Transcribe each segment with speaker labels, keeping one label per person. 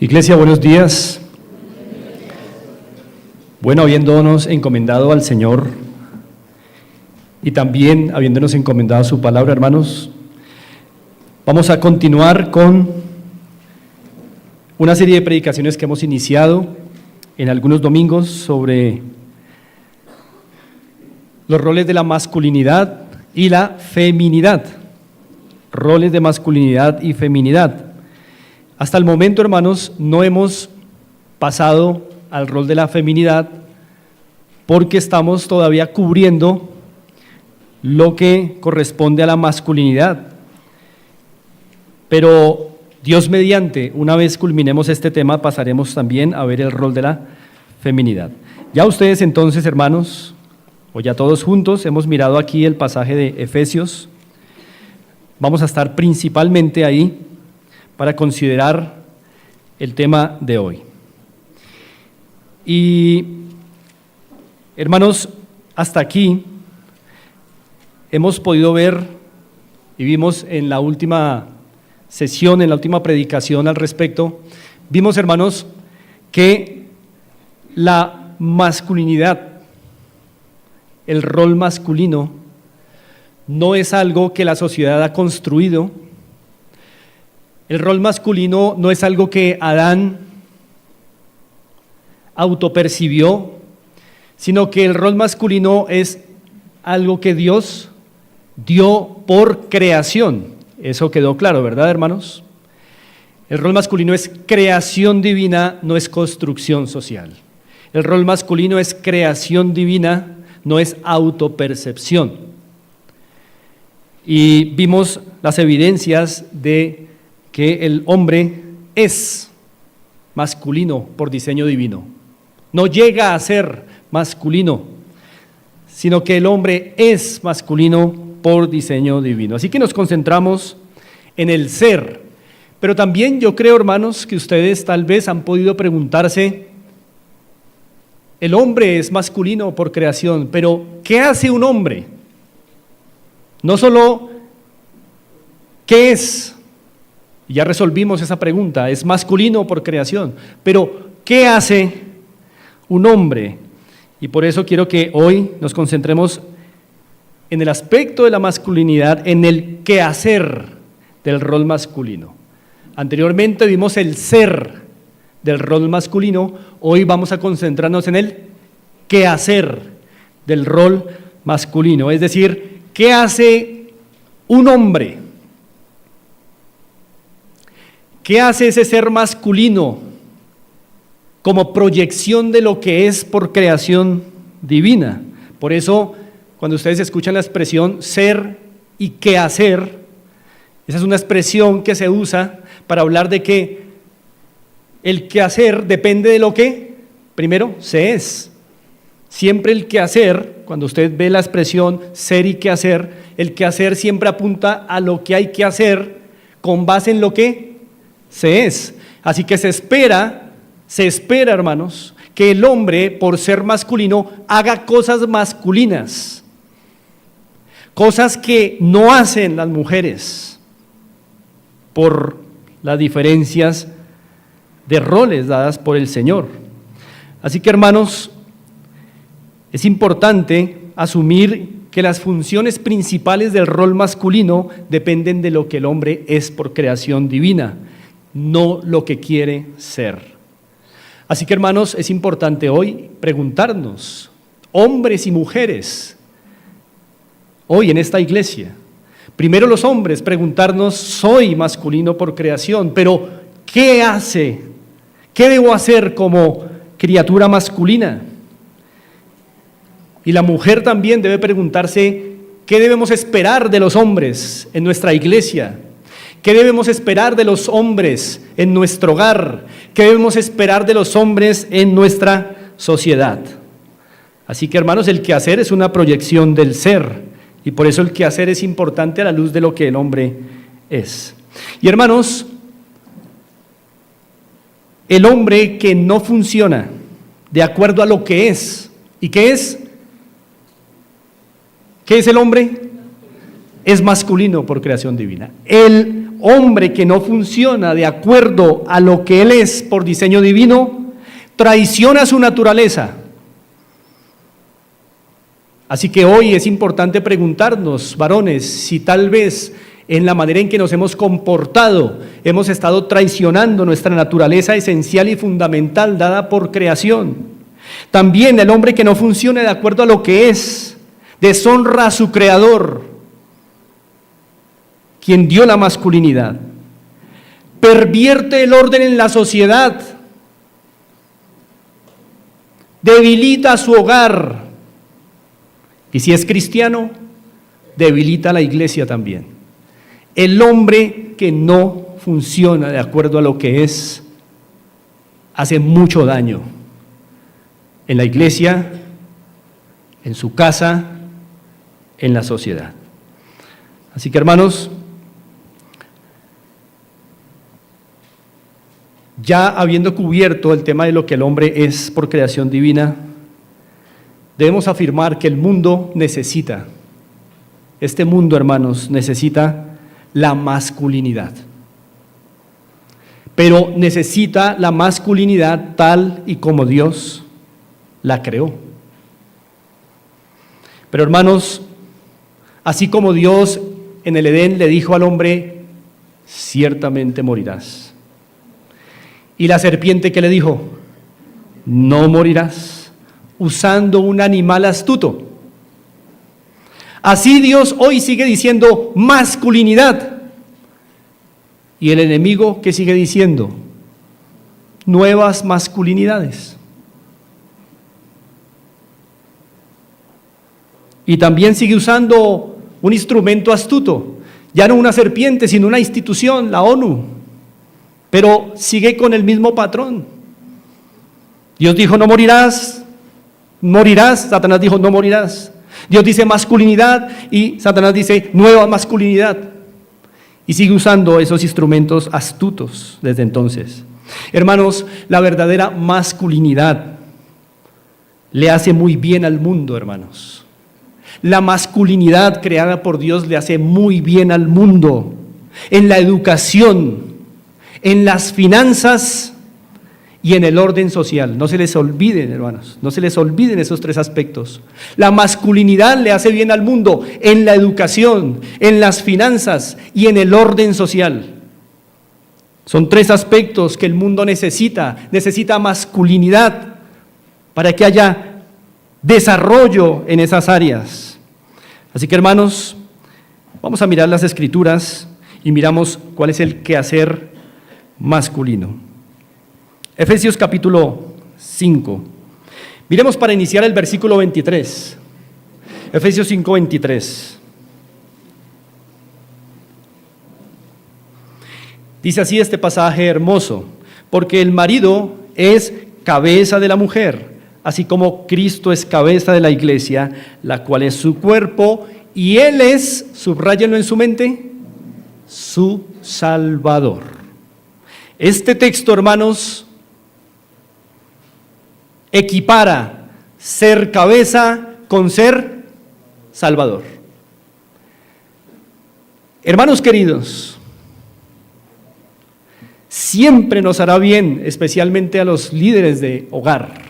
Speaker 1: Iglesia, buenos días. Bueno, habiéndonos encomendado al Señor y también habiéndonos encomendado su palabra, hermanos, vamos a continuar con una serie de predicaciones que hemos iniciado en algunos domingos sobre los roles de la masculinidad y la feminidad. Roles de masculinidad y feminidad. Hasta el momento, hermanos, no hemos pasado al rol de la feminidad porque estamos todavía cubriendo lo que corresponde a la masculinidad. Pero Dios mediante, una vez culminemos este tema, pasaremos también a ver el rol de la feminidad. Ya ustedes entonces, hermanos, o ya todos juntos, hemos mirado aquí el pasaje de Efesios. Vamos a estar principalmente ahí para considerar el tema de hoy. Y, hermanos, hasta aquí hemos podido ver y vimos en la última sesión, en la última predicación al respecto, vimos, hermanos, que la masculinidad, el rol masculino, no es algo que la sociedad ha construido. El rol masculino no es algo que Adán autopercibió, sino que el rol masculino es algo que Dios dio por creación. Eso quedó claro, ¿verdad, hermanos? El rol masculino es creación divina, no es construcción social. El rol masculino es creación divina, no es autopercepción. Y vimos las evidencias de que el hombre es masculino por diseño divino. No llega a ser masculino, sino que el hombre es masculino por diseño divino. Así que nos concentramos en el ser. Pero también yo creo, hermanos, que ustedes tal vez han podido preguntarse, el hombre es masculino por creación, pero ¿qué hace un hombre? No solo ¿qué es? Ya resolvimos esa pregunta, es masculino por creación, pero ¿qué hace un hombre? Y por eso quiero que hoy nos concentremos en el aspecto de la masculinidad, en el quehacer del rol masculino. Anteriormente vimos el ser del rol masculino, hoy vamos a concentrarnos en el quehacer del rol masculino, es decir, ¿qué hace un hombre? ¿Qué hace ese ser masculino como proyección de lo que es por creación divina? Por eso, cuando ustedes escuchan la expresión ser y quehacer, esa es una expresión que se usa para hablar de que el quehacer depende de lo que, primero, se es. Siempre el quehacer, cuando usted ve la expresión ser y quehacer, el quehacer siempre apunta a lo que hay que hacer con base en lo que se es. Así que se espera, hermanos, que el hombre, por ser masculino, haga cosas masculinas, cosas que no hacen las mujeres, por las diferencias de roles dadas por el Señor. Así que, hermanos, es importante asumir que las funciones principales del rol masculino dependen de lo que el hombre es por creación divina, no lo que quiere ser. Así que, hermanos, es importante hoy preguntarnos, hombres y mujeres, hoy en esta iglesia, primero los hombres, preguntarnos, soy masculino por creación, pero ¿qué hace? ¿Qué debo hacer como criatura masculina? Y la mujer también debe preguntarse, ¿qué debemos esperar de los hombres en nuestra iglesia? ¿Qué debemos esperar de los hombres en nuestro hogar? ¿Qué debemos esperar de los hombres en nuestra sociedad? Así que, hermanos, el quehacer es una proyección del ser, y por eso el quehacer es importante a la luz de lo que el hombre es. Y, hermanos, el hombre que no funciona de acuerdo a lo que es, ¿y qué es? ¿Qué es el hombre? Es masculino por creación divina. El hombre que no funciona de acuerdo a lo que él es por diseño divino, traiciona su naturaleza. Así que hoy es importante preguntarnos, varones, si tal vez en la manera en que nos hemos comportado hemos estado traicionando nuestra naturaleza esencial y fundamental dada por creación. También el hombre que no funciona de acuerdo a lo que es, deshonra a su creador, quien dio la masculinidad, pervierte el orden en la sociedad, debilita su hogar, y si es cristiano, debilita a la iglesia también. El hombre que no funciona de acuerdo a lo que es, hace mucho daño en la iglesia, en su casa, en la sociedad. Así que, hermanos, ya habiendo cubierto el tema de lo que el hombre es por creación divina, debemos afirmar que el mundo necesita, este mundo, hermanos, necesita la masculinidad. Pero necesita la masculinidad tal y como Dios la creó. Pero, hermanos, así como Dios en el Edén le dijo al hombre, ciertamente morirás. Y la serpiente, ¿qué le dijo? No morirás, usando un animal astuto. Así Dios hoy sigue diciendo masculinidad. Y el enemigo, ¿qué sigue diciendo? Nuevas masculinidades. Y también sigue usando un instrumento astuto, ya no una serpiente, sino una institución, la ONU, pero sigue con el mismo patrón. Dios dijo no morirás, morirás, Satanás dijo no morirás. Dios dice masculinidad y Satanás dice nueva masculinidad. Y sigue usando esos instrumentos astutos desde entonces. Hermanos, la verdadera masculinidad le hace muy bien al mundo, hermanos. La masculinidad creada por Dios le hace muy bien al mundo, en la educación, en las finanzas y en el orden social. No se les olviden, hermanos, no se les olviden esos tres aspectos. La masculinidad le hace bien al mundo en la educación, en las finanzas y en el orden social. Son tres aspectos que el mundo necesita masculinidad para que haya desarrollo en esas áreas. Así que, hermanos, vamos a mirar las Escrituras y miramos cuál es el quehacer masculino. Efesios capítulo 5. Miremos para iniciar el versículo 23. Efesios 5, 23. Dice así este pasaje hermoso: porque el marido es cabeza de la mujer, así como Cristo es cabeza de la iglesia, la cual es su cuerpo, y Él es, subráyenlo en su mente, su Salvador. Este texto, hermanos, equipara ser cabeza con ser Salvador. Hermanos queridos, siempre nos hará bien, especialmente a los líderes de hogar,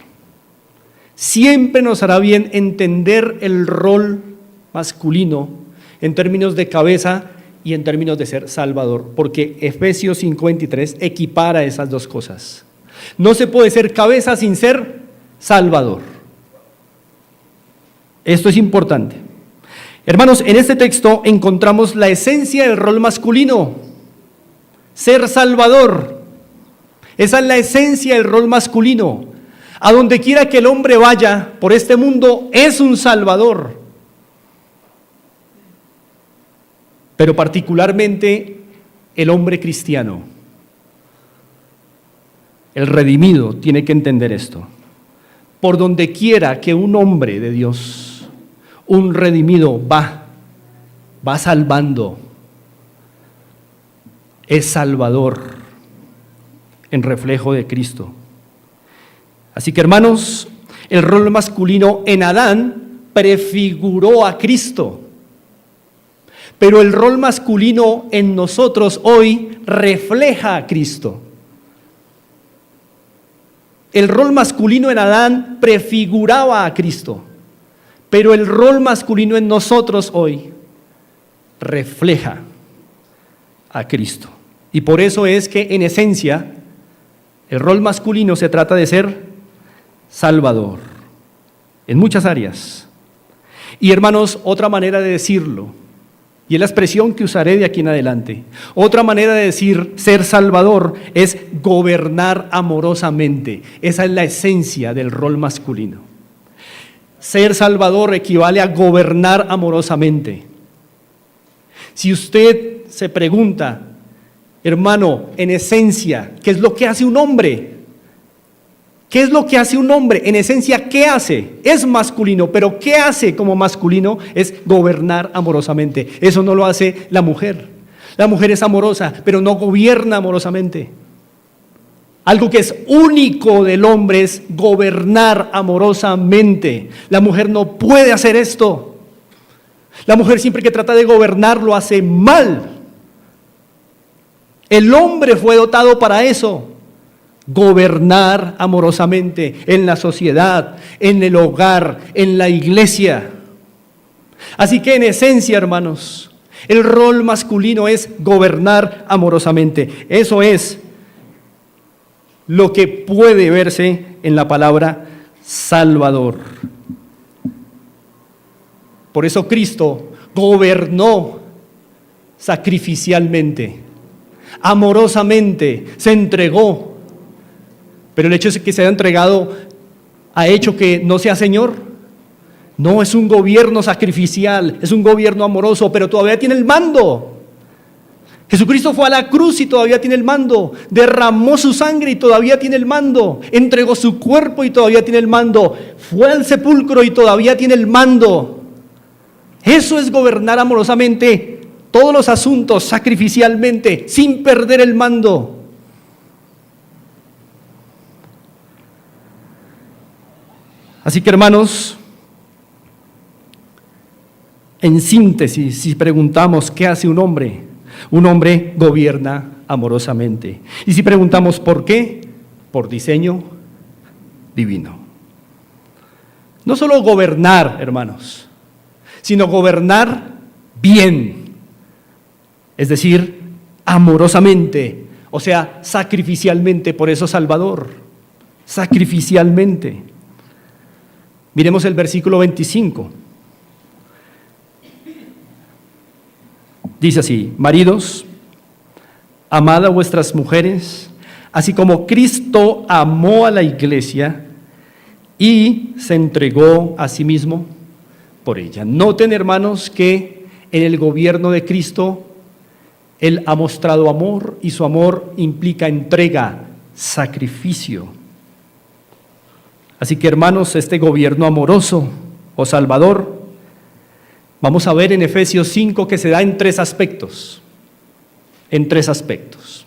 Speaker 1: siempre nos hará bien entender el rol masculino en términos de cabeza y en términos de ser Salvador, porque Efesios 5:23 equipara esas dos cosas. No se puede ser cabeza sin ser Salvador. Esto es importante. Hermanos, en este texto encontramos la esencia del rol masculino, ser Salvador. Esa es la esencia del rol masculino. A donde quiera que el hombre vaya por este mundo es un Salvador. Pero particularmente el hombre cristiano, el redimido, tiene que entender esto. Por donde quiera que un hombre de Dios, un redimido va salvando, es Salvador en reflejo de Cristo. Así que, hermanos, el rol masculino en Adán prefiguró a Cristo. Pero el rol masculino en nosotros hoy refleja a Cristo. El rol masculino en Adán prefiguraba a Cristo, pero el rol masculino en nosotros hoy refleja a Cristo. Y por eso es que en esencia el rol masculino se trata de ser salvador en muchas áreas. Y hermanos, otra manera de decirlo, y es la expresión que usaré de aquí en adelante, otra manera de decir ser salvador es gobernar amorosamente. Esa es la esencia del rol masculino. Ser salvador equivale a gobernar amorosamente. Si usted se pregunta, hermano, en esencia, ¿qué es lo que hace un hombre? ¿Qué es lo que hace un hombre? En esencia, ¿qué hace? Es masculino, pero ¿qué hace como masculino? Es gobernar amorosamente. Eso no lo hace la mujer. La mujer es amorosa, pero no gobierna amorosamente. Algo que es único del hombre es gobernar amorosamente. La mujer no puede hacer esto. La mujer siempre que trata de gobernar lo hace mal. El hombre fue dotado para eso. Gobernar amorosamente en la sociedad, en el hogar, en la iglesia. Así que en esencia, hermanos, el rol masculino es gobernar amorosamente. Eso es lo que puede verse en la palabra Salvador. Por eso Cristo gobernó sacrificialmente, amorosamente, se entregó. Pero el hecho de que se haya entregado ha hecho que no sea Señor. No, es un gobierno sacrificial, es un gobierno amoroso, pero todavía tiene el mando. Jesucristo fue a la cruz y todavía tiene el mando. Derramó su sangre y todavía tiene el mando. Entregó su cuerpo y todavía tiene el mando. Fue al sepulcro y todavía tiene el mando. Eso es gobernar amorosamente todos los asuntos sacrificialmente, sin perder el mando. Así que, hermanos, en síntesis, si preguntamos qué hace un hombre gobierna amorosamente. Y si preguntamos por qué, por diseño divino. No solo gobernar, hermanos, sino gobernar bien, es decir, amorosamente, o sea, sacrificialmente, por eso Salvador, sacrificialmente. Miremos el versículo 25. Dice así: maridos, amad a vuestras mujeres, así como Cristo amó a la iglesia y se entregó a sí mismo por ella. Noten, hermanos, que en el gobierno de Cristo Él ha mostrado amor y su amor implica entrega, sacrificio. Así que, hermanos, este gobierno amoroso o salvador, vamos a ver en Efesios 5 que se da en tres aspectos. En tres aspectos.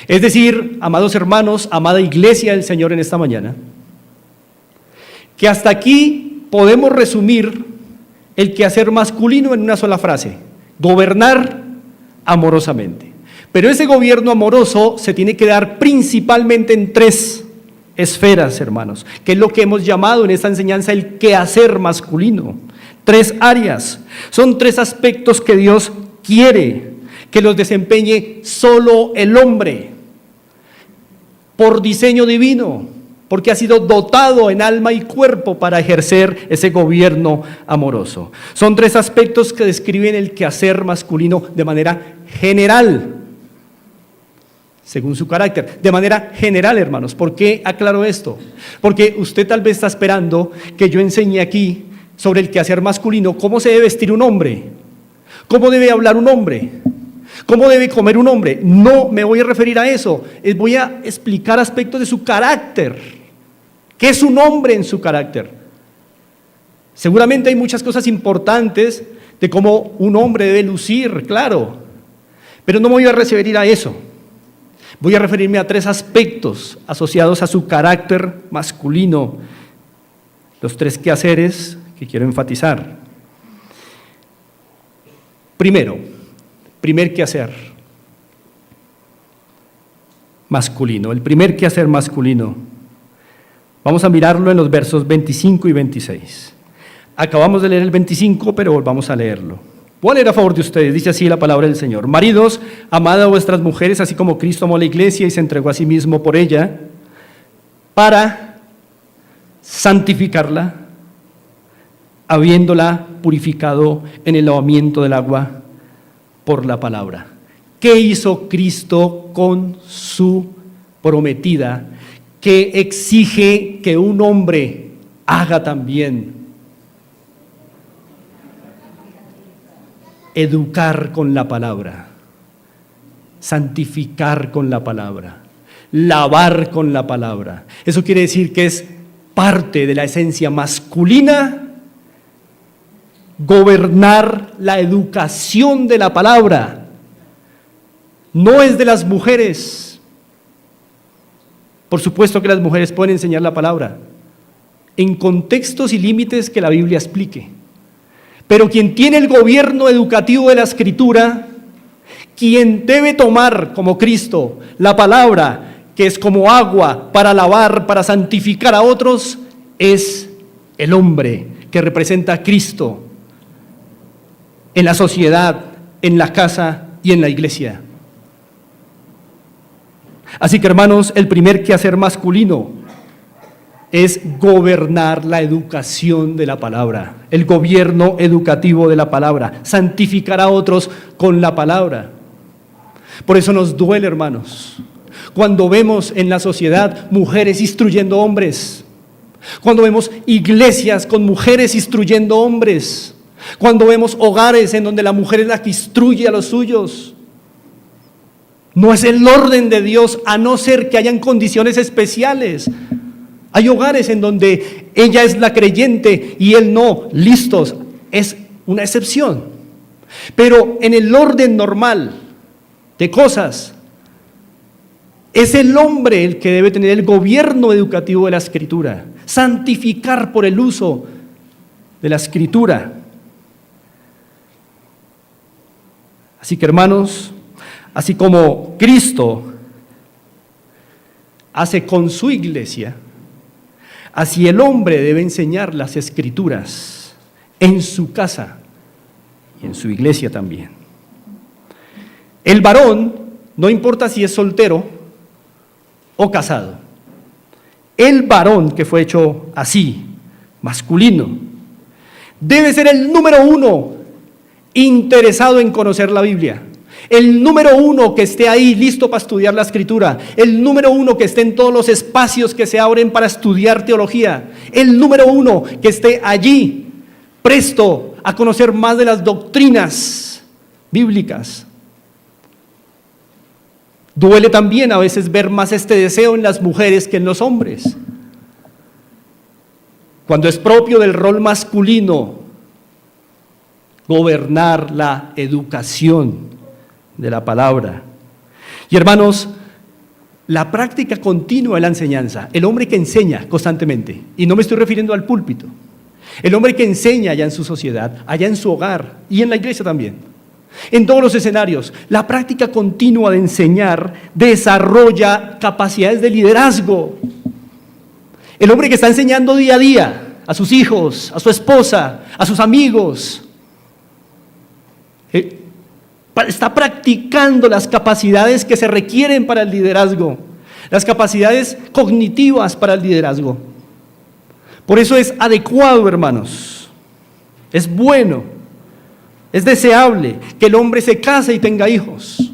Speaker 1: Es decir, amados hermanos, amada iglesia del Señor en esta mañana, que hasta aquí podemos resumir el quehacer masculino en una sola frase: gobernar amorosamente. Pero ese gobierno amoroso se tiene que dar principalmente en tres esferas, hermanos, que es lo que hemos llamado en esta enseñanza el quehacer masculino. Tres áreas, son tres aspectos que Dios quiere que los desempeñe solo el hombre, por diseño divino, porque ha sido dotado en alma y cuerpo para ejercer ese gobierno amoroso. Son tres aspectos que describen el quehacer masculino de manera general, según su carácter, de manera general, hermanos. ¿Por qué aclaro esto? Porque usted tal vez está esperando que yo enseñe aquí sobre el quehacer masculino, cómo se debe vestir un hombre, cómo debe hablar un hombre, cómo debe comer un hombre. No me voy a referir a eso, voy a explicar aspectos de su carácter. ¿Qué es un hombre en su carácter? Seguramente hay muchas cosas importantes de cómo un hombre debe lucir, claro, pero no me voy a referir a eso. Voy a referirme a tres aspectos asociados a su carácter masculino, los tres quehaceres que quiero enfatizar. primer quehacer masculino, el primer quehacer masculino. Vamos a mirarlo en los versos 25 y 26. Acabamos de leer el 25, pero volvamos a leerlo. Voy a leer a favor de ustedes, dice así la palabra del Señor. Maridos, amad a vuestras mujeres, así como Cristo amó a la iglesia y se entregó a sí mismo por ella, para santificarla, habiéndola purificado en el lavamiento del agua por la palabra. ¿Qué hizo Cristo con su prometida? ¿Qué exige que un hombre haga también? Educar con la palabra, santificar con la palabra, lavar con la palabra. Eso quiere decir que es parte de la esencia masculina gobernar la educación de la palabra. No es de las mujeres. Por supuesto que las mujeres pueden enseñar la palabra en contextos y límites que la Biblia explique. Pero quien tiene el gobierno educativo de la Escritura, quien debe tomar como Cristo la palabra, que es como agua para lavar, para santificar a otros, es el hombre que representa a Cristo en la sociedad, en la casa y en la iglesia. Así que, hermanos, el primer quehacer masculino es gobernar la educación de la palabra, el gobierno educativo de la palabra, santificar a otros con la palabra. Por eso nos duele, hermanos, cuando vemos en la sociedad mujeres instruyendo hombres, cuando vemos iglesias con mujeres instruyendo hombres, cuando vemos hogares en donde la mujer es la que instruye a los suyos. No es el orden de Dios, a no ser que hayan condiciones especiales. Hay hogares en donde ella es la creyente y él no, listos, es una excepción. Pero en el orden normal de cosas, es el hombre el que debe tener el gobierno educativo de la Escritura, santificar por el uso de la Escritura. Así que, hermanos, así como Cristo hace con su iglesia, así el hombre debe enseñar las Escrituras en su casa y en su iglesia también. El varón, no importa si es soltero o casado, el varón que fue hecho así, masculino, debe ser el número uno interesado en conocer la Biblia. El número uno que esté ahí listo para estudiar la Escritura. El número uno que esté en todos los espacios que se abren para estudiar teología. El número uno que esté allí presto a conocer más de las doctrinas bíblicas. Duele también a veces ver más este deseo en las mujeres que en los hombres. Cuando es propio del rol masculino gobernar la educación de la palabra. Y, hermanos, la práctica continua de la enseñanza, el hombre que enseña constantemente, y no me estoy refiriendo al púlpito, el hombre que enseña allá en su sociedad, allá en su hogar y en la iglesia también, en todos los escenarios, la práctica continua de enseñar desarrolla capacidades de liderazgo. El hombre que está enseñando día a día a sus hijos, a su esposa, a sus amigos, está practicando las capacidades que se requieren para el liderazgo, las capacidades cognitivas para el liderazgo. Por eso es adecuado, hermanos, es bueno, es deseable que el hombre se case y tenga hijos,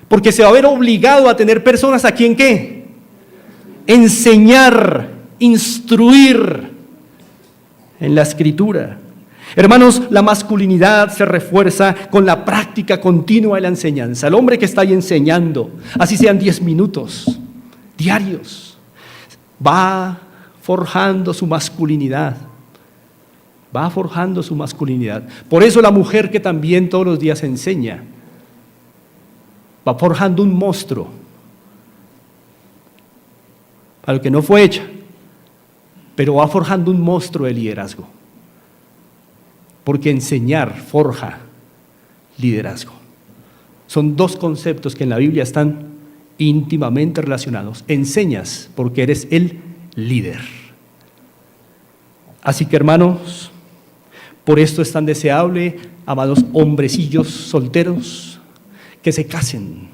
Speaker 1: porque se va a ver obligado a tener personas a quien ¿qué? Enseñar, instruir en la Escritura. Hermanos, la masculinidad se refuerza con la práctica continua de la enseñanza. El hombre que está ahí enseñando, así sean 10 minutos diarios, va forjando su masculinidad. Va forjando su masculinidad. Por eso la mujer que también todos los días enseña, va forjando un monstruo para lo que no fue hecha, pero va forjando un monstruo de liderazgo. porque enseñar forja liderazgo. Son dos conceptos que en la Biblia están íntimamente relacionados. Enseñas porque eres el líder. Así que, hermanos, por esto es tan deseable, amados hombrecillos solteros, que se casen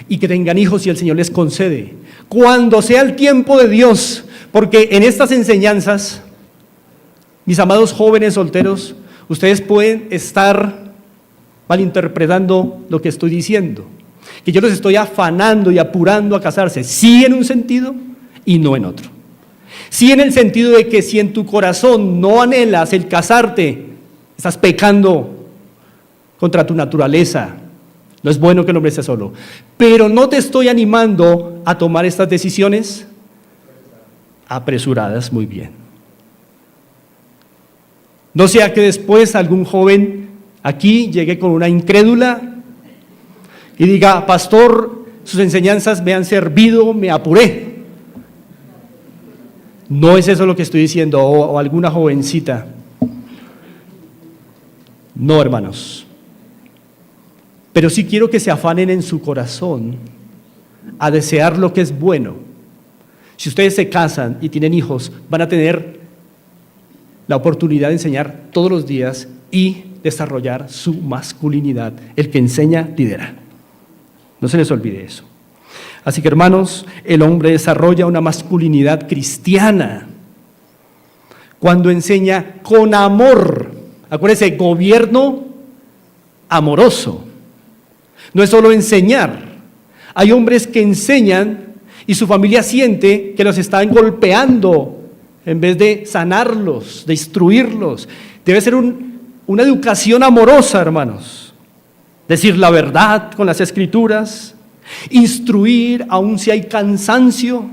Speaker 1: y que tengan hijos si el Señor les concede, cuando sea el tiempo de Dios, porque en estas enseñanzas, mis amados jóvenes solteros, ustedes pueden estar malinterpretando lo que estoy diciendo, que yo los estoy afanando y apurando a casarse, sí en un sentido y no en otro. Sí en el sentido de que si en tu corazón no anhelas el casarte, estás pecando contra tu naturaleza. No es bueno que el hombre esté solo. Pero no te estoy animando a tomar estas decisiones apresuradas, muy bien. No sea que después algún joven aquí llegue con una incrédula y diga: pastor, sus enseñanzas me han servido, me apuré. No es eso lo que estoy diciendo, o alguna jovencita. No, hermanos. Pero sí quiero que se afanen en su corazón a desear lo que es bueno. Si ustedes se casan y tienen hijos, van a tener la oportunidad de enseñar todos los días y desarrollar su masculinidad. El que enseña, lidera. No se les olvide eso. Así que, hermanos, el hombre desarrolla una masculinidad cristiana cuando enseña con amor. Acuérdense, gobierno amoroso. No es solo enseñar. Hay hombres que enseñan y su familia siente que los están golpeando en vez de sanarlos, de instruirlos. Debe ser una educación amorosa, hermanos. Decir la verdad con las Escrituras, instruir aun si hay cansancio,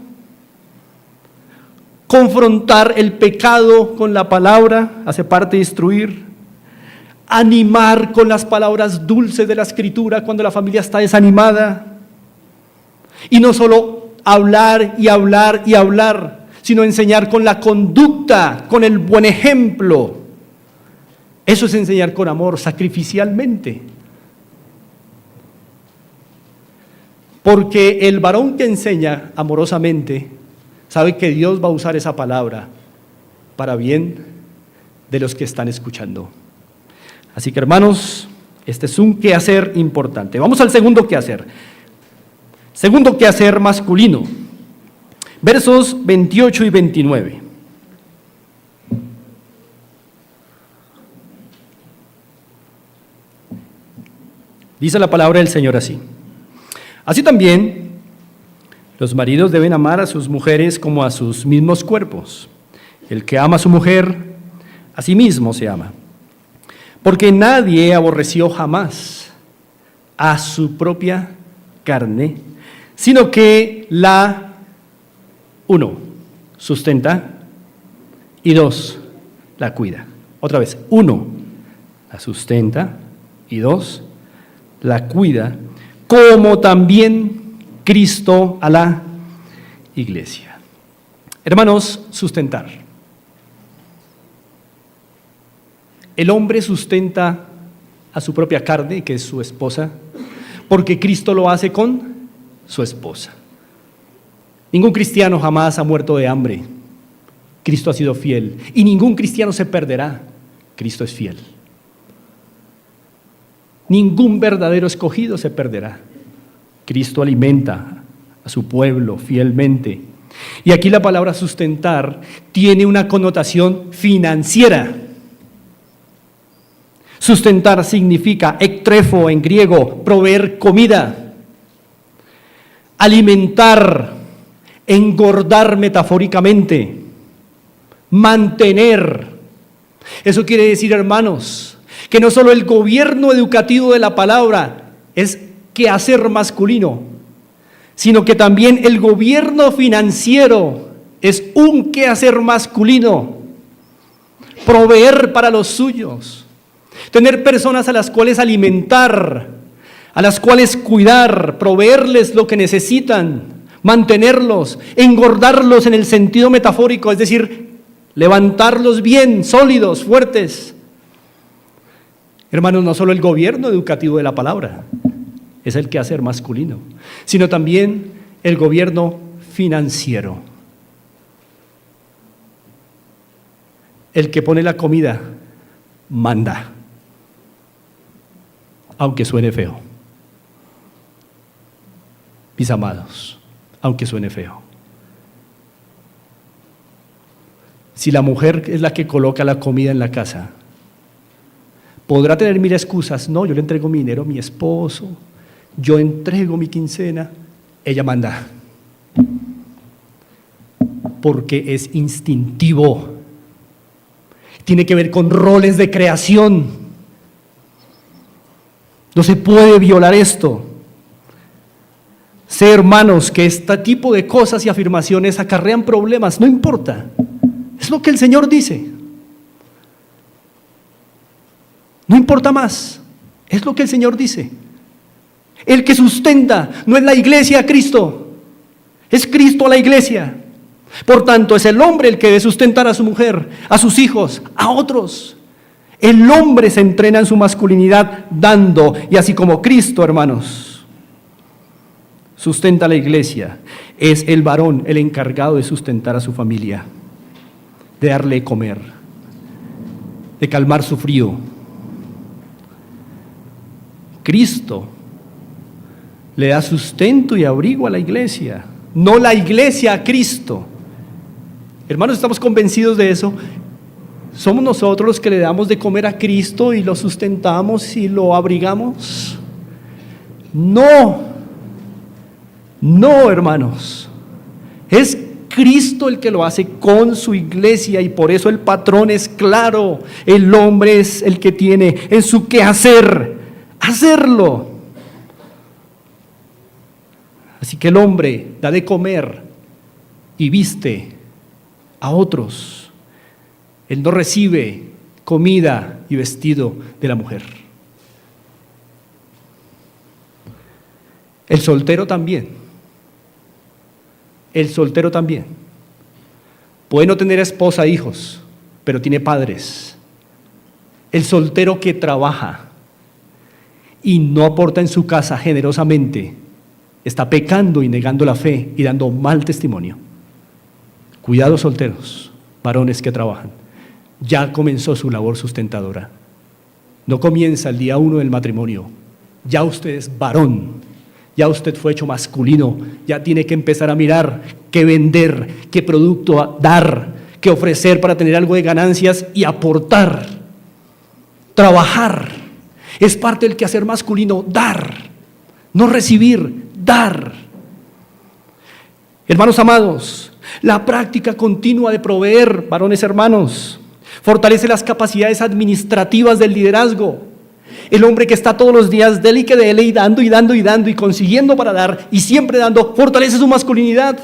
Speaker 1: confrontar el pecado con la palabra, hace parte de instruir, animar con las palabras dulces de la Escritura cuando la familia está desanimada, y no solo hablar y hablar y hablar, sino enseñar con la conducta, con el buen ejemplo. Eso es enseñar con amor, sacrificialmente. Porque el varón que enseña amorosamente sabe que Dios va a usar esa palabra para bien de los que están escuchando. Así que, hermanos, este es un quehacer importante. Vamos al segundo quehacer. Segundo quehacer masculino. Versos 28 y 29. Dice la palabra del Señor así: así también, los maridos deben amar a sus mujeres como a sus mismos cuerpos. El que ama a su mujer, a sí mismo se ama. Porque nadie aborreció jamás a su propia carne, sino que la, 1, sustenta, y 2, la cuida. Otra vez, 1, la sustenta, y 2, la cuida, como también Cristo a la iglesia. Hermanos, sustentar. El hombre sustenta a su propia carne, que es su esposa, porque Cristo lo hace con su esposa. Ningún cristiano jamás ha muerto de hambre. Cristo ha sido fiel. Y ningún cristiano se perderá. Cristo es fiel. Ningún verdadero escogido se perderá. Cristo alimenta a su pueblo fielmente. Y aquí la palabra sustentar tiene una connotación financiera. Sustentar significa ektrefo en griego, proveer comida, alimentar, engordar metafóricamente, mantener. Eso quiere decir, hermanos, que no solo el gobierno educativo de la palabra es quehacer masculino, sino que también el gobierno financiero es un quehacer masculino. Proveer para los suyos. Tener personas a las cuales alimentar, a las cuales cuidar, proveerles lo que necesitan, mantenerlos, engordarlos en el sentido metafórico, es decir, levantarlos bien, sólidos, fuertes. Hermanos, no solo el gobierno educativo de la palabra es el quehacer masculino, sino también el gobierno financiero. El que pone la comida manda, aunque suene feo. Mis amados, aunque suene feo. Si la mujer es la que coloca la comida en la casa, podrá tener mil excusas. No, yo le entrego mi dinero a mi esposo, yo entrego mi quincena. Ella manda, porque es instintivo. Tiene que ver con roles de creación. No se puede violar esto. Sé, hermanos, que este tipo de cosas y afirmaciones acarrean problemas, no importa. Es lo que el Señor dice. No importa más. Es lo que el Señor dice. El que sustenta no es la iglesia a Cristo, es Cristo a la iglesia. Por tanto, es el hombre el que debe sustentar a su mujer, a sus hijos, a otros. El hombre se entrena en su masculinidad dando, y así como Cristo, hermanos, sustenta a la iglesia, es el varón el encargado de sustentar a su familia, de darle comer, de calmar su frío. Cristo le da sustento y abrigo a la iglesia, no la iglesia a Cristo. Hermanos, ¿estamos convencidos de eso? ¿Somos nosotros los que le damos de comer a Cristo y lo sustentamos y lo abrigamos? No, no, hermanos. Es Cristo el que lo hace con su iglesia, y por eso el patrón es claro. El hombre es el que tiene en su quehacer hacerlo. Así que el hombre da de comer y viste a otros. Él no recibe comida y vestido de la mujer. El soltero también. El soltero también. Puede no tener esposa, hijos, pero tiene padres. El soltero que trabaja y no aporta en su casa generosamente, está pecando y negando la fe y dando mal testimonio. Cuidado, solteros, varones que trabajan. Ya comenzó su labor sustentadora. No comienza el día 1 del matrimonio. Ya usted es varón, ya usted fue hecho masculino, ya tiene que empezar a mirar qué vender, qué producto dar, qué ofrecer para tener algo de ganancias y aportar. Trabajar es parte del quehacer masculino, dar, no recibir, dar. Hermanos amados, la práctica continua de proveer, varones hermanos, fortalece las capacidades administrativas del liderazgo. El hombre que está todos los días dele y que dele y dando y dando y dando y consiguiendo para dar y siempre dando, fortalece su masculinidad.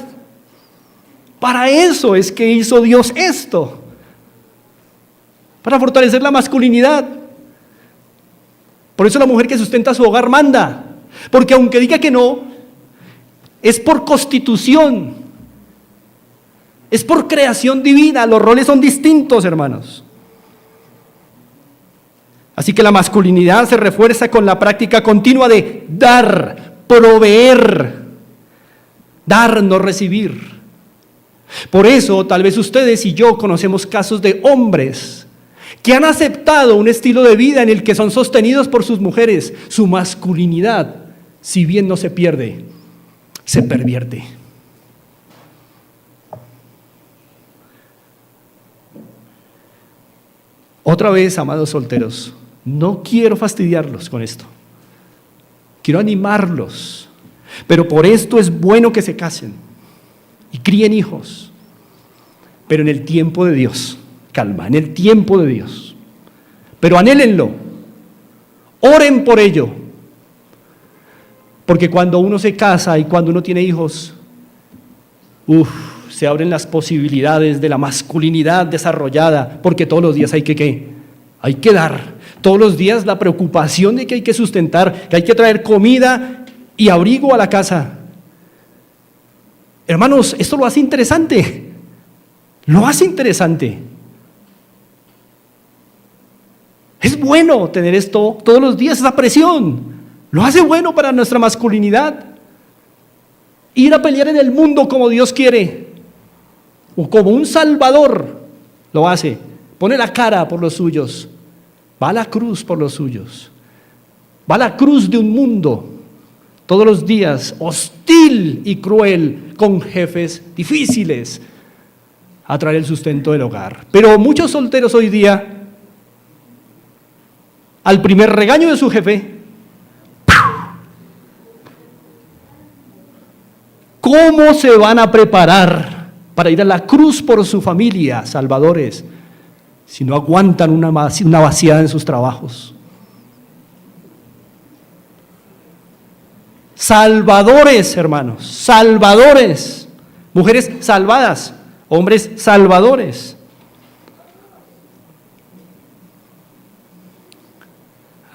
Speaker 1: Para eso es que hizo Dios esto, para fortalecer la masculinidad. Por eso la mujer que sustenta su hogar manda, porque aunque diga que no, es por constitución, es por creación divina. Los roles son distintos, hermanos. Así que la masculinidad se refuerza con la práctica continua de dar, proveer, dar, no recibir. Por eso, tal vez ustedes y yo conocemos casos de hombres que han aceptado un estilo de vida en el que son sostenidos por sus mujeres. Su masculinidad, si bien no se pierde, se pervierte. Otra vez, amados solteros, no quiero fastidiarlos con esto. Quiero animarlos. Pero por esto es bueno que se casen y críen hijos. Pero en el tiempo de Dios. Calma, en el tiempo de Dios. Pero anhélenlo. Oren por ello. Porque cuando uno se casa y cuando uno tiene hijos, se abren las posibilidades de la masculinidad desarrollada, porque todos los días hay que ¿qué? Hay que dar. Todos los días la preocupación de que hay que sustentar, que hay que traer comida y abrigo a la casa. Hermanos, esto lo hace interesante. Lo hace interesante. Es bueno tener esto todos los días, esa presión. Lo hace bueno para nuestra masculinidad. Ir a pelear en el mundo como Dios quiere, o como un salvador lo hace. Pone la cara por los suyos. Va a la cruz por los suyos. Va a la cruz de un mundo todos los días hostil y cruel, con jefes difíciles, a traer el sustento del hogar. Pero muchos solteros hoy día, al primer regaño de su jefe, ¿cómo se van a preparar para ir a la cruz por su familia, salvadores, si no aguantan una vaciada en sus trabajos? Salvadores, hermanos, salvadores, mujeres salvadas, hombres salvadores.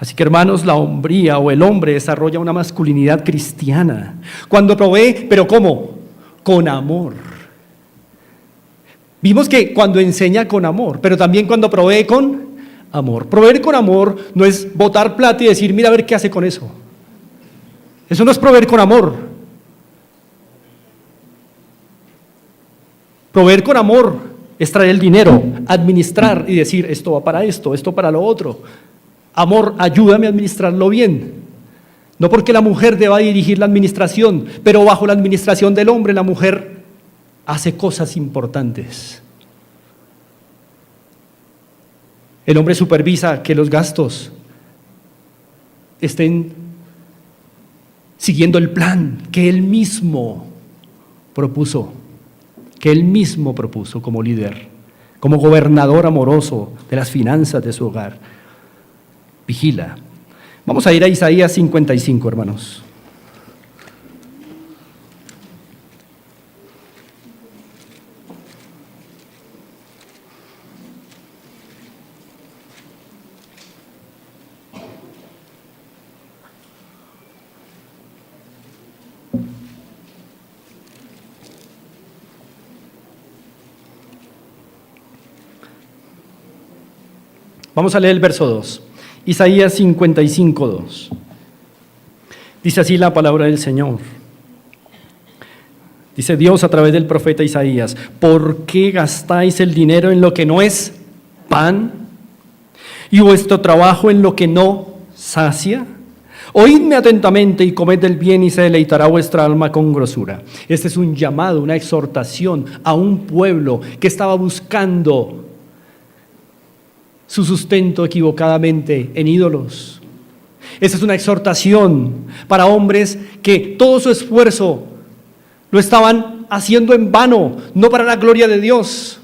Speaker 1: Así que, hermanos, la hombría o el hombre desarrolla una masculinidad cristiana cuando provee, ¿pero cómo? Con amor. Vimos que cuando enseña con amor, pero también cuando provee con amor. Proveer con amor no es botar plata y decir, mira a ver qué hace con eso. Eso no es proveer con amor. Proveer con amor es traer el dinero, administrar y decir, esto va para esto para lo otro. Amor, ayúdame a administrarlo bien. No porque la mujer deba dirigir la administración, pero bajo la administración del hombre, la mujer hace cosas importantes. El hombre supervisa que los gastos estén siguiendo el plan que él mismo propuso como líder, como gobernador amoroso de las finanzas de su hogar. Vigila. Vamos a ir a Isaías 55, hermanos. Vamos a leer el verso 2. Isaías 55, 2. Dice así la palabra del Señor. Dice Dios a través del profeta Isaías: ¿por qué gastáis el dinero en lo que no es pan y vuestro trabajo en lo que no sacia? Oídme atentamente y comed del bien y se deleitará vuestra alma con grosura. Este es un llamado, una exhortación a un pueblo que estaba buscando su sustento equivocadamente en ídolos. Esta es una exhortación para hombres que todo su esfuerzo lo estaban haciendo en vano, no para la gloria de Dios.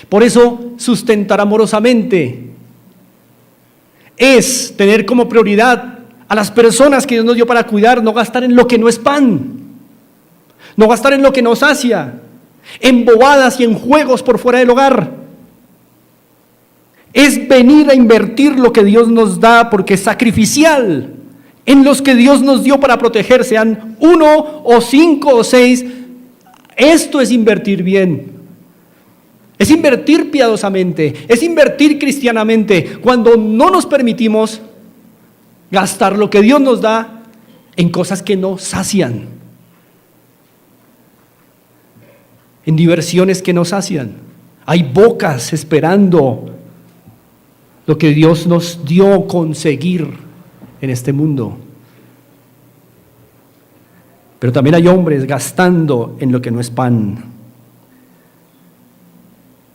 Speaker 1: Por eso, sustentar amorosamente es tener como prioridad a las personas que Dios nos dio para cuidar, no gastar en lo que no es pan, no gastar en lo que nos sacia, en bobadas y en juegos por fuera del hogar. Es venir a invertir lo que Dios nos da, porque es sacrificial, en los que Dios nos dio para proteger, sean 1 o 5 o 6. Esto es invertir bien, es invertir piadosamente, es invertir cristianamente, cuando no nos permitimos gastar lo que Dios nos da en cosas que no sacian, en diversiones que no sacian. Hay bocas esperando lo que Dios nos dio conseguir en este mundo. Pero también hay hombres gastando en lo que no es pan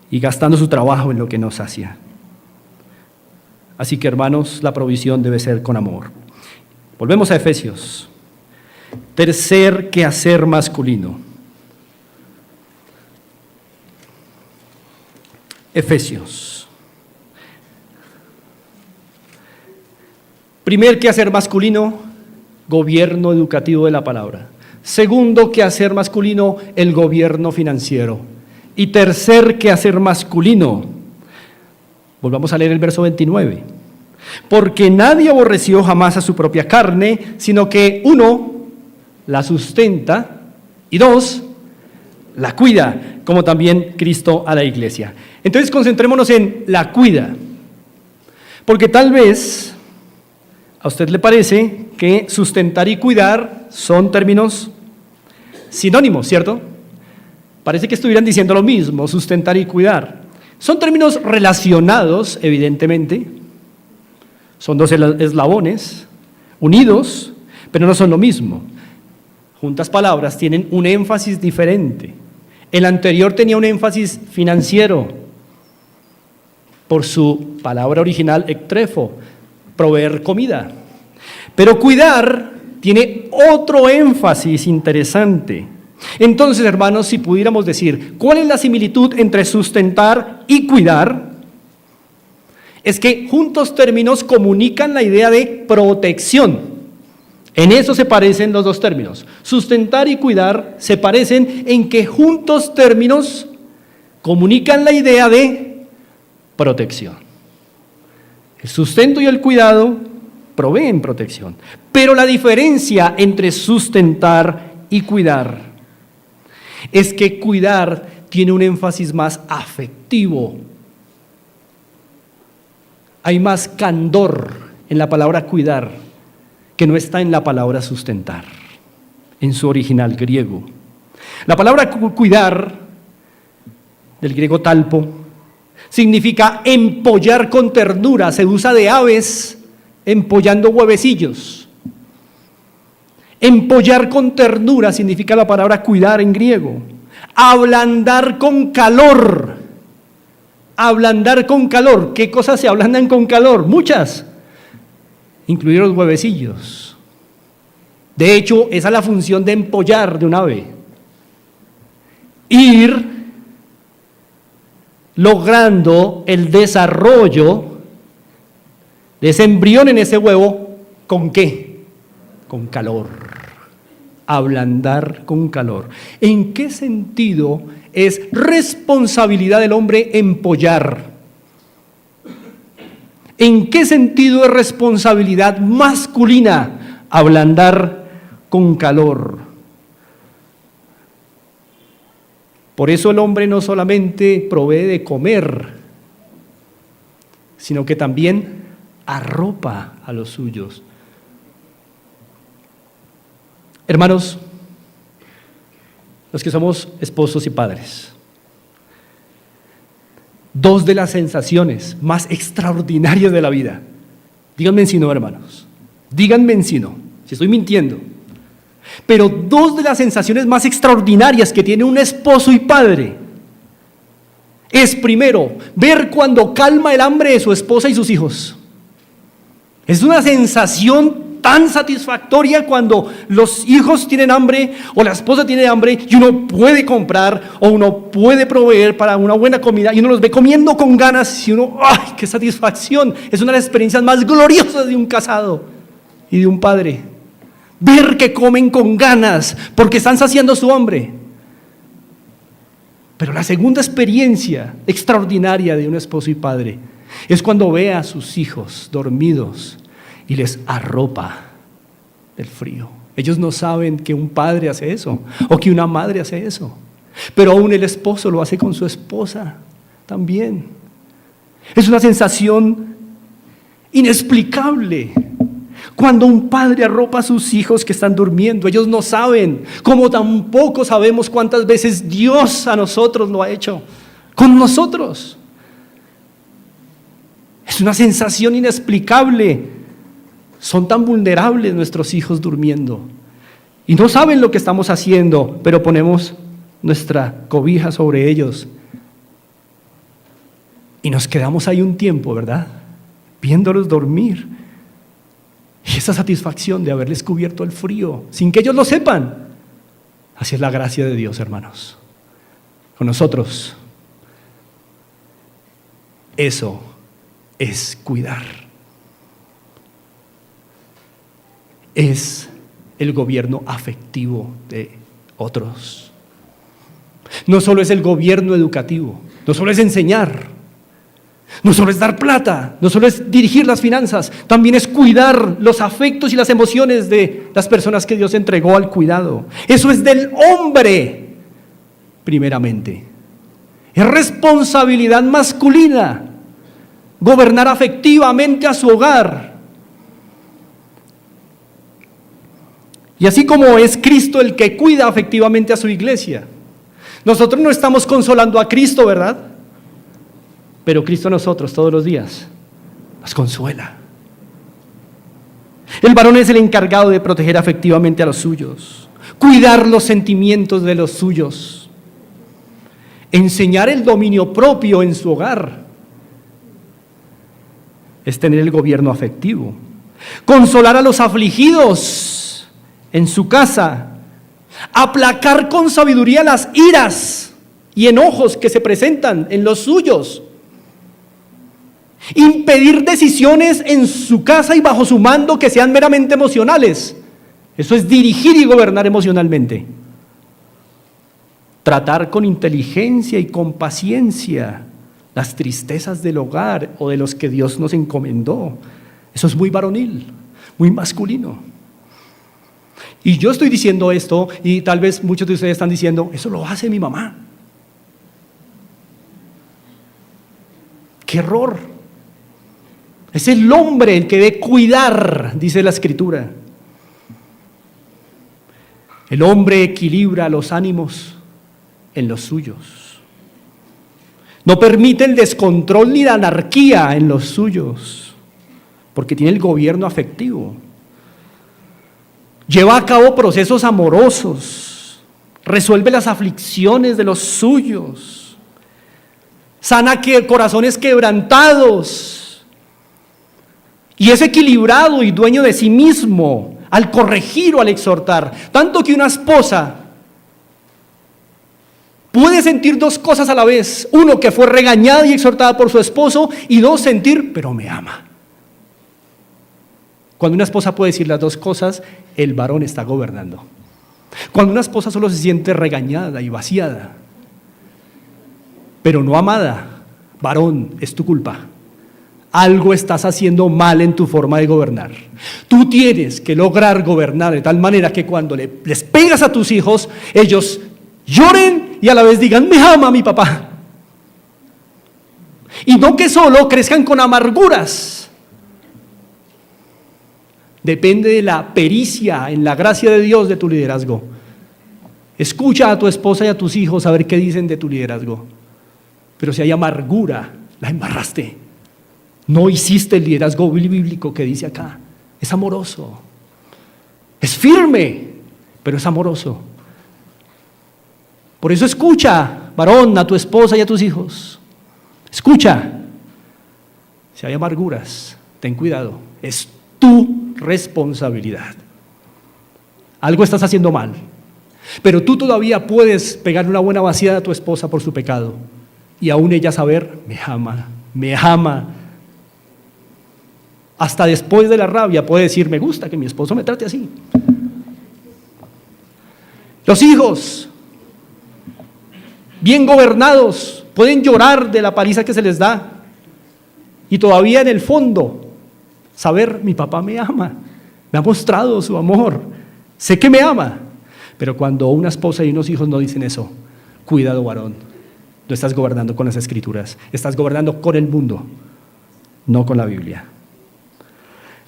Speaker 1: y gastando su trabajo en lo que no sacia. Así que, hermanos, la provisión debe ser con amor. Volvemos a Efesios. Tercer quehacer masculino. Efesios. Primer quehacer masculino, gobierno educativo de la palabra. Segundo quehacer masculino, el gobierno financiero. Y tercer quehacer masculino, volvamos a leer el verso 29. Porque nadie aborreció jamás a su propia carne, sino que 1, la sustenta, y 2, la cuida, como también Cristo a la iglesia. Entonces concentrémonos en la cuida. Porque tal vez a usted le parece que sustentar y cuidar son términos sinónimos, ¿cierto? Parece que estuvieran diciendo lo mismo, sustentar y cuidar. Son términos relacionados, evidentemente. Son dos eslabones unidos, pero no son lo mismo. Juntas palabras tienen un énfasis diferente. El anterior tenía un énfasis financiero por su palabra original, ektrefo, proveer comida. Pero cuidar tiene otro énfasis interesante. Entonces, hermanos, si pudiéramos decir, ¿cuál es la similitud entre sustentar y cuidar? Es que juntos términos comunican la idea de protección. En eso se parecen los dos términos. Sustentar y cuidar se parecen en que juntos términos comunican la idea de protección. El sustento y el cuidado proveen protección. Pero la diferencia entre sustentar y cuidar es que cuidar tiene un énfasis más afectivo. Hay más candor en la palabra cuidar que no está en la palabra sustentar, en su original griego. La palabra cuidar, del griego talpo, significa empollar con ternura. Se usa de aves empollando huevecillos. Empollar con ternura significa la palabra cuidar en griego. Ablandar con calor. Ablandar con calor. ¿Qué cosas se ablandan con calor? Muchas. Incluidos los huevecillos. De hecho, esa es la función de empollar de un ave. Ir logrando el desarrollo de ese embrión en ese huevo, ¿con qué? Con calor. Ablandar con calor. ¿En qué sentido es responsabilidad del hombre empollar? ¿En qué sentido es responsabilidad masculina ablandar con calor? Por eso el hombre no solamente provee de comer, sino que también arropa a los suyos. Hermanos, los que somos esposos y padres, dos de las sensaciones más extraordinarias de la vida. Díganme si no, hermanos. Díganme si no, si estoy mintiendo. Pero dos de las sensaciones más extraordinarias que tiene un esposo y padre es, primero, ver cuando calma el hambre de su esposa y sus hijos. Es una sensación tan satisfactoria cuando los hijos tienen hambre o la esposa tiene hambre y uno puede comprar o uno puede proveer para una buena comida y uno los ve comiendo con ganas y uno, ¡ay, qué satisfacción! Es una de las experiencias más gloriosas de un casado y de un padre. Ver que comen con ganas porque están saciando su hambre. Pero la segunda experiencia extraordinaria de un esposo y padre es cuando ve a sus hijos dormidos y les arropa del frío. Ellos no saben que un padre hace eso o que una madre hace eso, pero aún el esposo lo hace con su esposa también. Es una sensación inexplicable cuando un padre arropa a sus hijos que están durmiendo. Ellos no saben, como tampoco sabemos cuántas veces Dios a nosotros lo ha hecho con nosotros. Es una sensación inexplicable. Son tan vulnerables nuestros hijos durmiendo y no saben lo que estamos haciendo, pero ponemos nuestra cobija sobre ellos y nos quedamos ahí un tiempo, ¿verdad? Viéndolos dormir. Y esa satisfacción de haberles cubierto el frío sin que ellos lo sepan. Así es la gracia de Dios, hermanos, con nosotros. Eso es cuidar. Es el gobierno afectivo de otros. No solo es el gobierno educativo, no solo es enseñar, no solo es dar plata, no solo es dirigir las finanzas, también es cuidar los afectos y las emociones de las personas que Dios entregó al cuidado. Eso es del hombre, primeramente. Es responsabilidad masculina gobernar afectivamente a su hogar. Y así como es Cristo el que cuida afectivamente a su iglesia. Nosotros no estamos consolando a Cristo, ¿verdad? Pero Cristo a nosotros todos los días nos consuela. El varón es el encargado de proteger afectivamente a los suyos, cuidar los sentimientos de los suyos, enseñar el dominio propio en su hogar, es tener el gobierno afectivo, consolar a los afligidos en su casa, aplacar con sabiduría las iras y enojos que se presentan en los suyos, impedir decisiones en su casa y bajo su mando que sean meramente emocionales. Eso es dirigir y gobernar emocionalmente. Tratar con inteligencia y con paciencia las tristezas del hogar o de los que Dios nos encomendó. Eso es muy varonil, muy masculino. Y yo estoy diciendo esto y tal vez muchos de ustedes están diciendo, eso lo hace mi mamá. ¡Qué error! Es el hombre el que debe cuidar, dice la Escritura. El hombre equilibra los ánimos en los suyos. No permite el descontrol ni la anarquía en los suyos, porque tiene el gobierno afectivo. Lleva a cabo procesos amorosos, resuelve las aflicciones de los suyos, sana corazones quebrantados y es equilibrado y dueño de sí mismo al corregir o al exhortar. Tanto que una esposa puede sentir dos cosas a la vez. Uno, que fue regañada y exhortada por su esposo, y dos, sentir, pero me ama. Cuando una esposa puede decir las dos cosas, el varón está gobernando. Cuando una esposa solo se siente regañada y vaciada, pero no amada, varón, es tu culpa. Algo estás haciendo mal en tu forma de gobernar. Tú tienes que lograr gobernar de tal manera que cuando les pegas a tus hijos, ellos lloren y a la vez digan, me ama mi papá. Y no que solo crezcan con amarguras. Depende de la pericia en la gracia de Dios de tu liderazgo. Escucha a tu esposa y a tus hijos a ver qué dicen de tu liderazgo. Pero si hay amargura, la embarraste. No hiciste el liderazgo bíblico que dice acá. Es amoroso. Es firme, pero es amoroso. Por eso escucha, varón, a tu esposa y a tus hijos. Escucha. Si hay amarguras, ten cuidado. Es tu responsabilidad. Algo estás haciendo mal. Pero tú todavía puedes pegarle una buena vaciada a tu esposa por su pecado. Y aún ella saber, me ama, me ama. Hasta después de la rabia puede decir, me gusta que mi esposo me trate así. Los hijos, bien gobernados, pueden llorar de la paliza que se les da. Y todavía en el fondo, saber, mi papá me ama, me ha mostrado su amor, sé que me ama. Pero cuando una esposa y unos hijos no dicen eso, cuidado, varón, no estás gobernando con las Escrituras, estás gobernando con el mundo, no con la Biblia.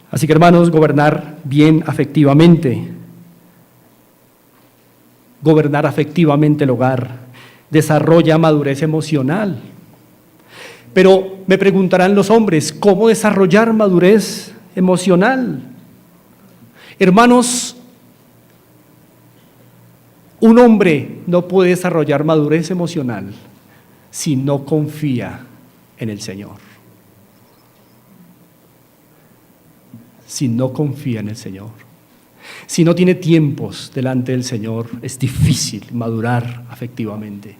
Speaker 1: Así que, hermanos, gobernar bien afectivamente, gobernar afectivamente el hogar, desarrolla madurez emocional. Pero me preguntarán los hombres, ¿cómo desarrollar madurez emocional? Hermanos, un hombre no puede desarrollar madurez emocional si no confía en el Señor. Si no confía en el Señor. Si no tiene tiempos delante del Señor, es difícil madurar afectivamente.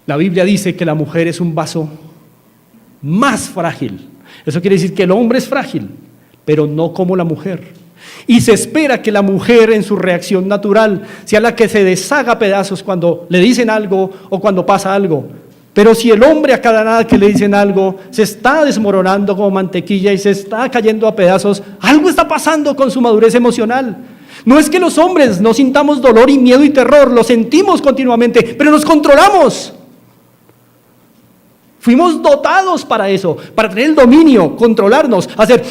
Speaker 1: La Biblia dice que la mujer es un vaso más frágil. Eso quiere decir que el hombre es frágil, pero no como la mujer. Y se espera que la mujer en su reacción natural sea la que se deshaga a pedazos cuando le dicen algo o cuando pasa algo. Pero si el hombre a cada nada que le dicen algo se está desmoronando como mantequilla y se está cayendo a pedazos, algo está pasando con su madurez emocional. No es que los hombres no sintamos dolor y miedo y terror, lo sentimos continuamente, pero nos controlamos. Fuimos dotados para eso, para tener el dominio, controlarnos, hacer,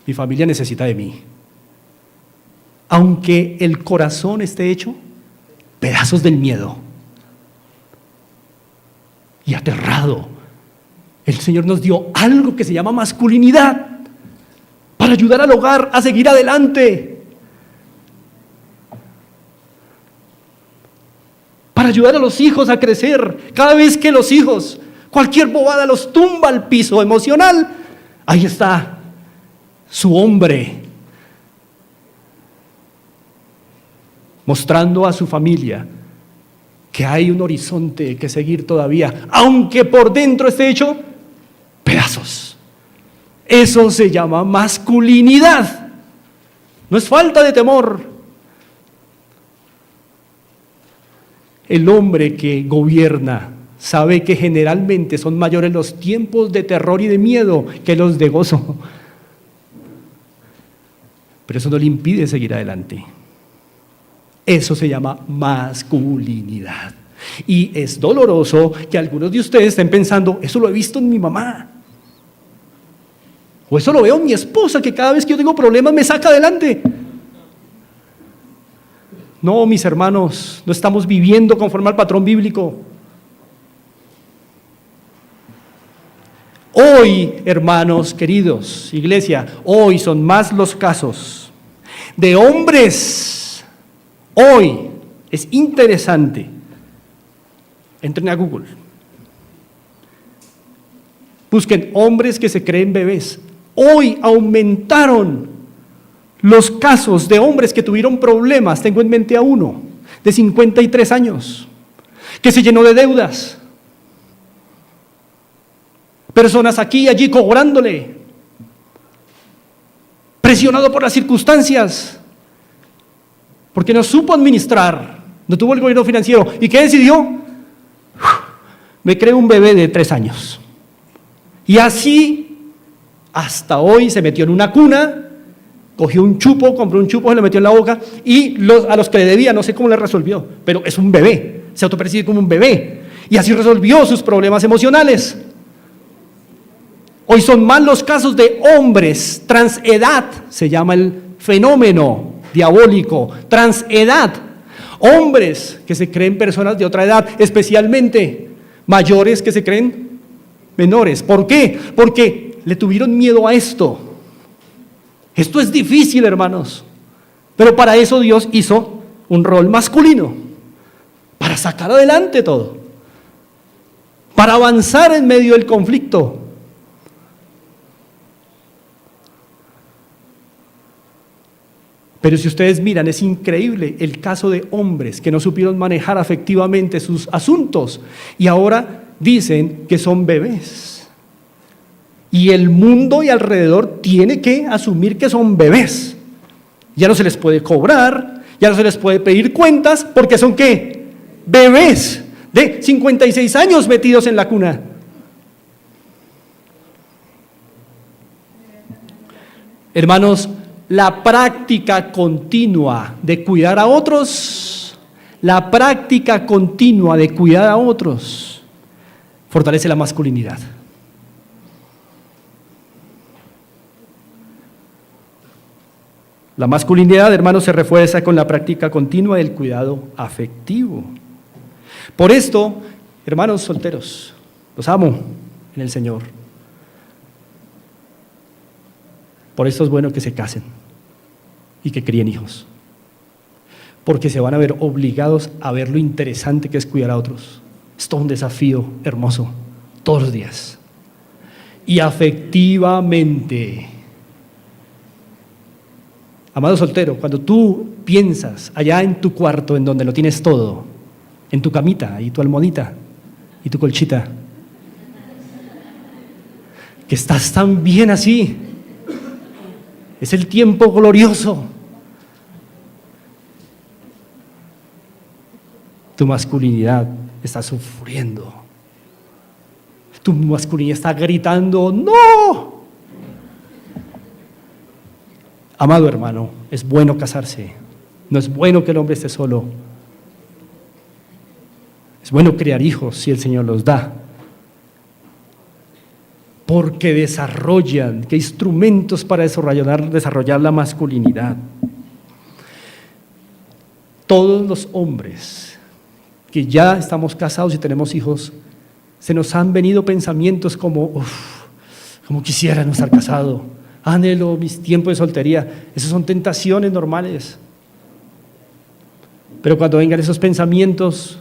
Speaker 1: mi familia necesita de mí. Aunque el corazón esté hecho pedazos del miedo y aterrado, el Señor nos dio algo que se llama masculinidad para ayudar al hogar a seguir adelante, para ayudar a los hijos a crecer. Cada vez que los hijos, cualquier bobada los tumba al piso emocional, ahí está su hombre mostrando a su familia que hay un horizonte que seguir todavía, aunque por dentro esté hecho pedazos. Eso se llama masculinidad. No es falta de temor. El hombre que gobierna sabe que generalmente son mayores los tiempos de terror y de miedo que los de gozo. Pero eso no le impide seguir adelante. Eso se llama masculinidad. Y es doloroso que algunos de ustedes estén pensando, eso lo he visto en mi mamá. O eso lo veo en mi esposa, que cada vez que yo tengo problemas me saca adelante. No, mis hermanos, no estamos viviendo conforme al patrón bíblico. Hoy, hermanos queridos, iglesia, hoy son más los casos de hombres. Hoy es interesante. Entren a Google. Busquen hombres que se creen bebés. Hoy aumentaron los casos de hombres que tuvieron problemas. Tengo en mente a uno de 53 años que se llenó de deudas. Personas aquí y allí cobrándole, presionado por las circunstancias, porque no supo administrar, no tuvo el gobierno financiero. ¿Y qué decidió? Me creo un bebé de 3 años. Y así, hasta hoy se metió en una cuna, cogió un chupo, compró un chupo, se lo metió en la boca, y a los que le debía, no sé cómo le resolvió, pero es un bebé, se autopercibe como un bebé, y así resolvió sus problemas emocionales. Hoy son más los casos de hombres transedad, se llama el fenómeno diabólico, transedad. Hombres que se creen personas de otra edad, especialmente mayores que se creen menores. ¿Por qué? Porque le tuvieron miedo a esto. Esto es difícil, hermanos, pero para eso Dios hizo un rol masculino, para sacar adelante todo, para avanzar en medio del conflicto. Pero si ustedes miran, es increíble el caso de hombres que no supieron manejar afectivamente sus asuntos y ahora dicen que son bebés. Y el mundo y alrededor tiene que asumir que son bebés. Ya no se les puede cobrar, ya no se les puede pedir cuentas, porque son ¿qué? Bebés de 56 años metidos en la cuna. Hermanos, la práctica continua de cuidar a otros, fortalece la masculinidad. La masculinidad, hermanos, se refuerza con la práctica continua del cuidado afectivo. Por esto, hermanos solteros, los amo en el Señor. Por esto es bueno que se casen y que críen hijos, porque se van a ver obligados a ver lo interesante que es cuidar a otros. Es todo un desafío hermoso, todos los días. Y afectivamente, amado soltero, cuando tú piensas allá en tu cuarto, en donde lo tienes todo, en tu camita y tu almohadita y tu colchita, que estás tan bien así, es el tiempo glorioso. Tu masculinidad está sufriendo. Tu masculinidad está gritando, ¡no! Amado hermano, es bueno casarse. No es bueno que el hombre esté solo. Es bueno criar hijos si el Señor los da. porque desarrollan, qué instrumentos para desarrollar la masculinidad. Todos los hombres que ya estamos casados y tenemos hijos, se nos han venido pensamientos como, como quisiera no estar casado, anhelo mis tiempos de soltería. Esas son tentaciones normales. Pero cuando vengan esos pensamientos,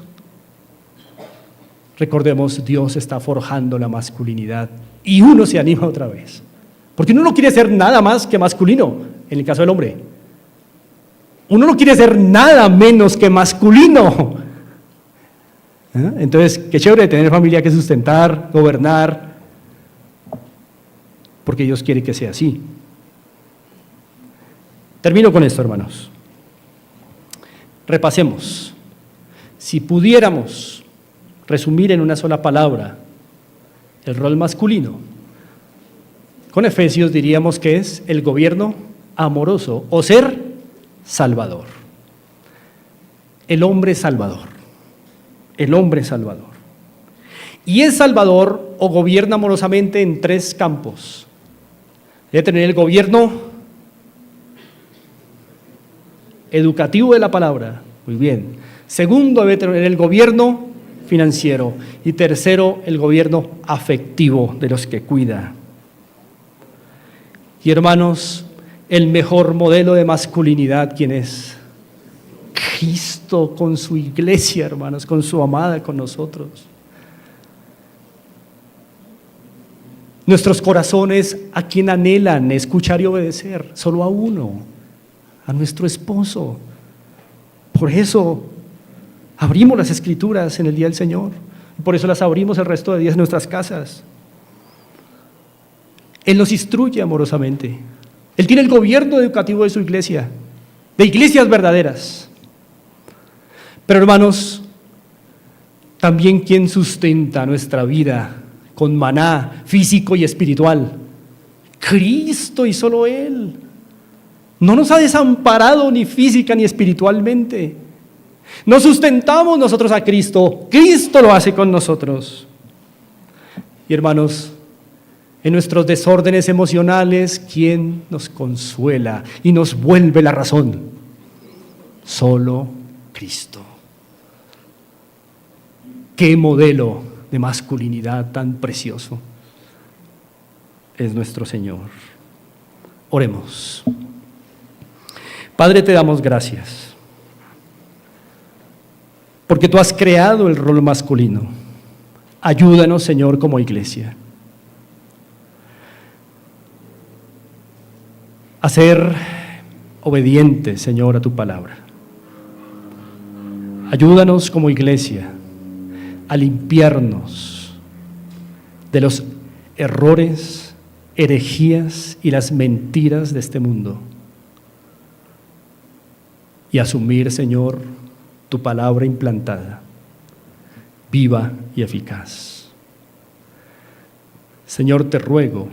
Speaker 1: recordemos, Dios está forjando la masculinidad y uno se anima otra vez. Porque uno no quiere ser nada más que masculino, en el caso del hombre. Uno no quiere ser nada menos que masculino. Entonces, qué chévere tener familia que sustentar, gobernar, porque Dios quiere que sea así. Termino con esto, hermanos. Repasemos. Si pudiéramos resumir en una sola palabra el rol masculino, con Efesios diríamos que es el gobierno amoroso o ser salvador. El hombre salvador. El hombre salvador. Y es salvador o gobierna amorosamente en tres campos. Debe tener el gobierno educativo de la palabra. Muy bien. Segundo, debe tener el gobierno financiero. Y tercero, el gobierno afectivo de los que cuida. Y hermanos, el mejor modelo de masculinidad, ¿quién es? Cristo con su iglesia, hermanos, con su amada, con nosotros. Nuestros corazones, ¿a quién anhelan escuchar y obedecer? Solo a uno, a nuestro esposo. Por eso abrimos las Escrituras en el día del Señor. Por eso las abrimos el resto de días en nuestras casas. Él nos instruye amorosamente. Él tiene el gobierno educativo de su iglesia, de iglesias verdaderas. Pero hermanos, también ¿quién sustenta nuestra vida con maná físico y espiritual? Cristo y solo Él. No nos ha desamparado ni física ni espiritualmente. No sustentamos nosotros a Cristo, Cristo lo hace con nosotros. Y hermanos, en nuestros desórdenes emocionales, ¿quién nos consuela y nos vuelve la razón? Solo Cristo. Qué modelo de masculinidad tan precioso es nuestro Señor. Oremos. Padre, te damos gracias, porque tú has creado el rol masculino. Ayúdanos, Señor, como iglesia, a ser obedientes, Señor, a tu palabra. Ayúdanos como iglesia a limpiarnos de los errores, herejías y las mentiras de este mundo y asumir, Señor, tu palabra implantada, viva y eficaz. Señor, te ruego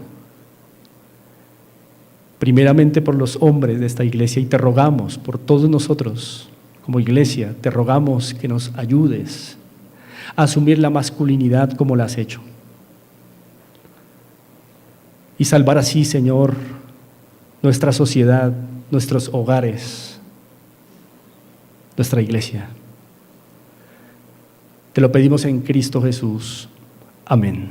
Speaker 1: primeramente por los hombres de esta iglesia y te rogamos por todos nosotros como iglesia, te rogamos que nos ayudes a asumir la masculinidad como la has hecho y salvar así, Señor, nuestra sociedad, nuestros hogares, nuestra iglesia. Te lo pedimos en Cristo Jesús. Amén.